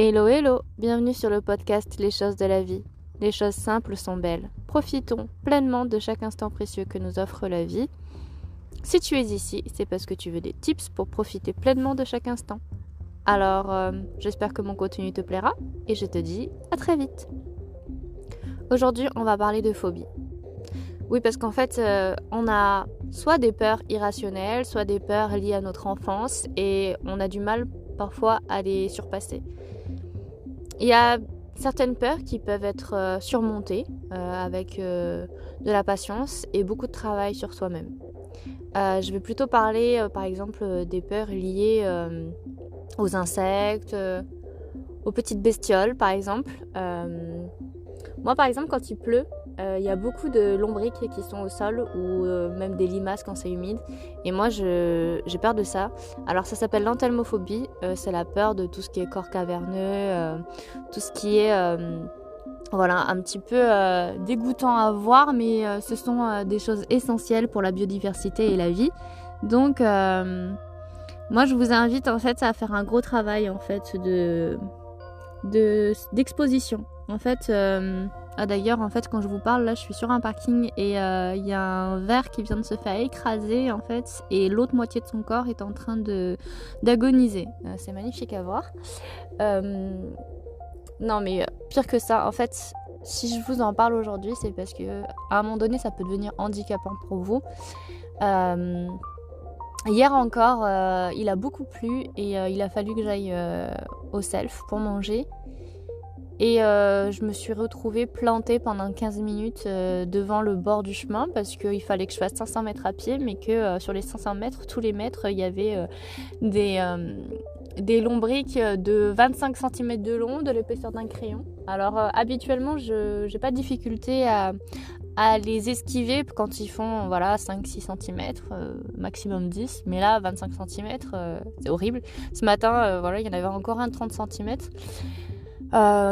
Hello hello, bienvenue sur le podcast Les choses de la vie. Les choses simples sont belles. Profitons pleinement de chaque instant précieux que nous offre la vie. Si tu es ici, c'est parce que tu veux des tips pour profiter pleinement de chaque instant. Alors, j'espère que mon contenu te plaira et je te dis à très vite. Aujourd'hui, on va parler de phobie. Oui, parce qu'en fait, on a soit des peurs irrationnelles, soit des peurs liées à notre enfance et on a du mal parfois à les surpasser. Il y a certaines peurs qui peuvent être surmontées avec de la patience et beaucoup de travail sur soi-même. Je vais plutôt parler par exemple des peurs liées aux insectes, aux petites bestioles par exemple. Moi par exemple quand il pleut, il y a beaucoup de lombriques qui sont au sol ou même des limaces quand c'est humide. Et moi j'ai peur de ça. Alors ça s'appelle l'enthelmophobie, c'est la peur de tout ce qui est corps caverneux, tout ce qui est voilà, un petit peu dégoûtant à voir, mais ce sont des choses essentielles pour la biodiversité et la vie. Donc moi je vous invite en fait à faire un gros travail en fait d'exposition. En fait d'ailleurs en fait quand je vous parle là je suis sur un parking et il y a un verre qui vient de se faire écraser en fait et l'autre moitié de son corps est en train d'agoniser. C'est magnifique à voir. Non mais pire que ça, en fait, si je vous en parle aujourd'hui, c'est parce que à un moment donné, ça peut devenir handicapant pour vous. Hier encore, il a beaucoup plu et il a fallu que j'aille au self pour manger. Et je me suis retrouvée plantée pendant 15 minutes devant le bord du chemin parce qu'il fallait que je fasse 500 mètres à pied, mais que sur les 500 mètres, tous les mètres, il y avait des lombriques de 25 cm de long, de l'épaisseur d'un crayon. Alors habituellement, je n'ai pas de difficulté à les esquiver quand ils font voilà, 5-6 cm, maximum 10. Mais là, 25 cm, c'est horrible. Ce matin, voilà, il y en avait encore un de 30 cm.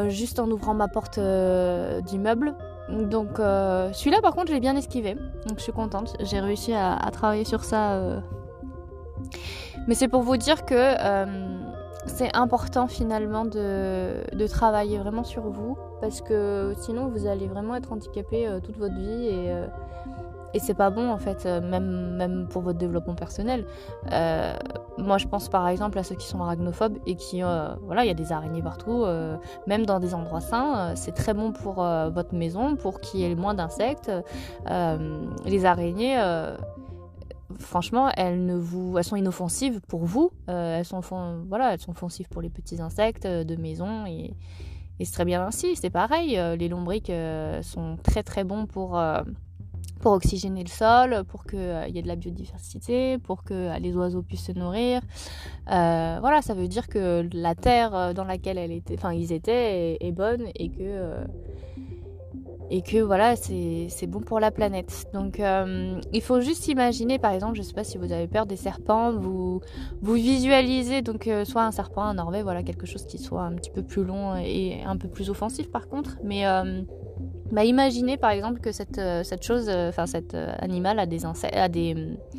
Juste en ouvrant ma porte d'immeuble. Donc celui-là par contre je l'ai bien esquivé, donc je suis contente, j'ai réussi à travailler sur ça. Mais c'est pour vous dire que c'est important finalement de travailler vraiment sur vous, parce que sinon vous allez vraiment être handicapé toute votre vie et c'est pas bon en fait, même pour votre développement personnel. Moi je pense par exemple à ceux qui sont arachnophobes et qui, voilà, il y a des araignées partout, même dans des endroits sains, c'est très bon pour votre maison, pour qu'il y ait moins d'insectes. Les araignées, franchement, elles sont inoffensives pour vous, elles sont offensives pour les petits insectes de maison et c'est très bien ainsi, c'est pareil. Les lombriques sont très très bons pour oxygéner le sol, pour qu'il y ait de la biodiversité, pour que les oiseaux puissent se nourrir. Voilà, ça veut dire que la terre dans laquelle ils étaient est bonne et que voilà, c'est bon pour la planète. Donc il faut juste imaginer, par exemple, je sais pas si vous avez peur des serpents, vous visualisez donc soit un serpent, un orvet, voilà, quelque chose qui soit un petit peu plus long et un peu plus offensif par contre, mais imaginez par exemple que cet animal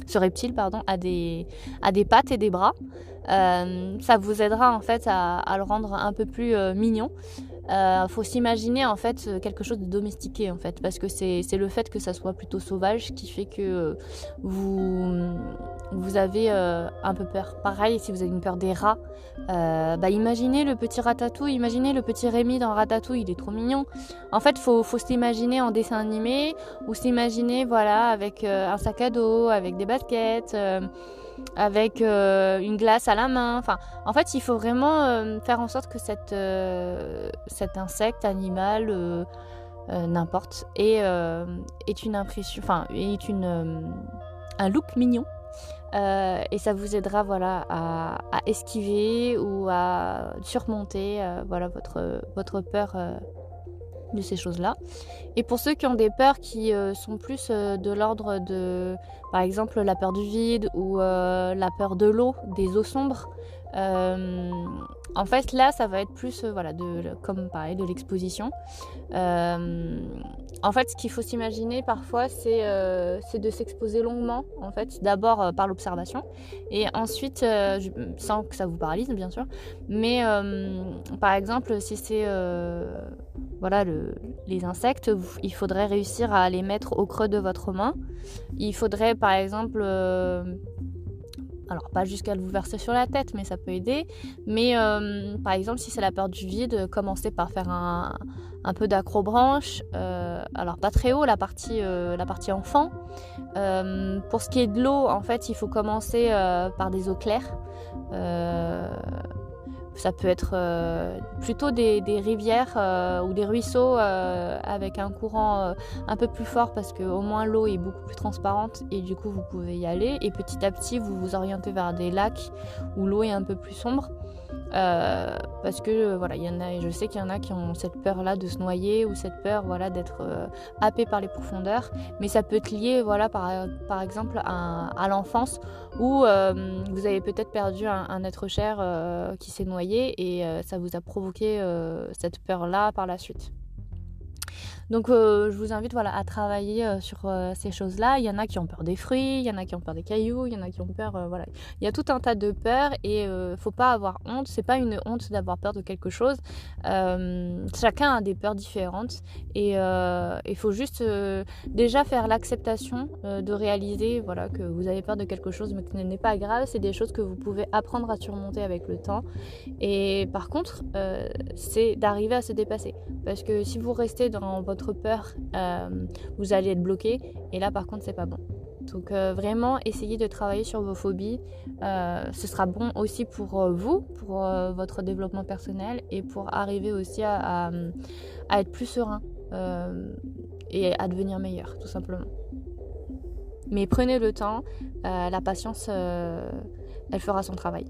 ce reptile a des pattes et des bras. Ça vous aidera en fait à le rendre un peu plus mignon. Faut s'imaginer en fait quelque chose de domestiqué en fait, parce que c'est le fait que ça soit plutôt sauvage qui fait que vous avez un peu peur. Pareil, si vous avez une peur des rats, imaginez le petit Ratatouille, imaginez le petit Rémi dans Ratatouille, il est trop mignon. En fait, faut s'imaginer en dessin animé ou s'imaginer voilà avec un sac à dos, avec des baskets. Avec une glace à la main. Enfin, en fait, il faut vraiment faire en sorte que cet insecte, animal, n'importe, est une impression, un look mignon. Et ça vous aidera voilà, à esquiver ou à surmonter voilà, votre peur de ces choses-là. Et pour ceux qui ont des peurs qui sont plus de l'ordre de par exemple la peur du vide ou la peur de l'eau, des eaux sombres. En fait là ça va être plus comme pareil de l'exposition. En fait ce qu'il faut s'imaginer parfois c'est de s'exposer longuement en fait, d'abord par l'observation et ensuite sans que ça vous paralyse bien sûr, mais par exemple si c'est les insectes, il faudrait réussir à les mettre au creux de votre main. Il faudrait par exemple alors pas jusqu'à vous verser sur la tête, mais ça peut aider. Mais par exemple, si c'est la peur du vide, commencez par faire un peu d'acrobranche. Alors pas très haut, la partie enfant. Pour ce qui est de l'eau, en fait, il faut commencer par des eaux claires. Ça peut être plutôt des rivières ou des ruisseaux avec un courant un peu plus fort parce qu'au moins l'eau est beaucoup plus transparente et du coup vous pouvez y aller. Et petit à petit vous vous orientez vers des lacs où l'eau est un peu plus sombre. Parce que je sais qu'il y en a qui ont cette peur là de se noyer ou cette peur d'être happé par les profondeurs, mais ça peut être lié par exemple à l'enfance où vous avez peut-être perdu un être cher qui s'est noyé et ça vous a provoqué cette peur là par la suite. Donc je vous invite à travailler sur ces choses-là. Il y en a qui ont peur des fruits, il y en a qui ont peur des cailloux, il y en a qui ont peur... Il y a tout un tas de peurs et faut pas avoir honte. C'est pas une honte d'avoir peur de quelque chose. Chacun a des peurs différentes et il faut juste déjà faire l'acceptation de réaliser que vous avez peur de quelque chose mais que ce n'est pas grave. C'est des choses que vous pouvez apprendre à surmonter avec le temps. Et par contre, c'est d'arriver à se dépasser. Parce que si vous restez dans votre peur, vous allez être bloqué. Et là, par contre, c'est pas bon. Donc vraiment, essayez de travailler sur vos phobies. Ce sera bon aussi pour vous, pour votre développement personnel et pour arriver aussi à être plus serein et à devenir meilleur, tout simplement. Mais prenez le temps. La patience, elle fera son travail.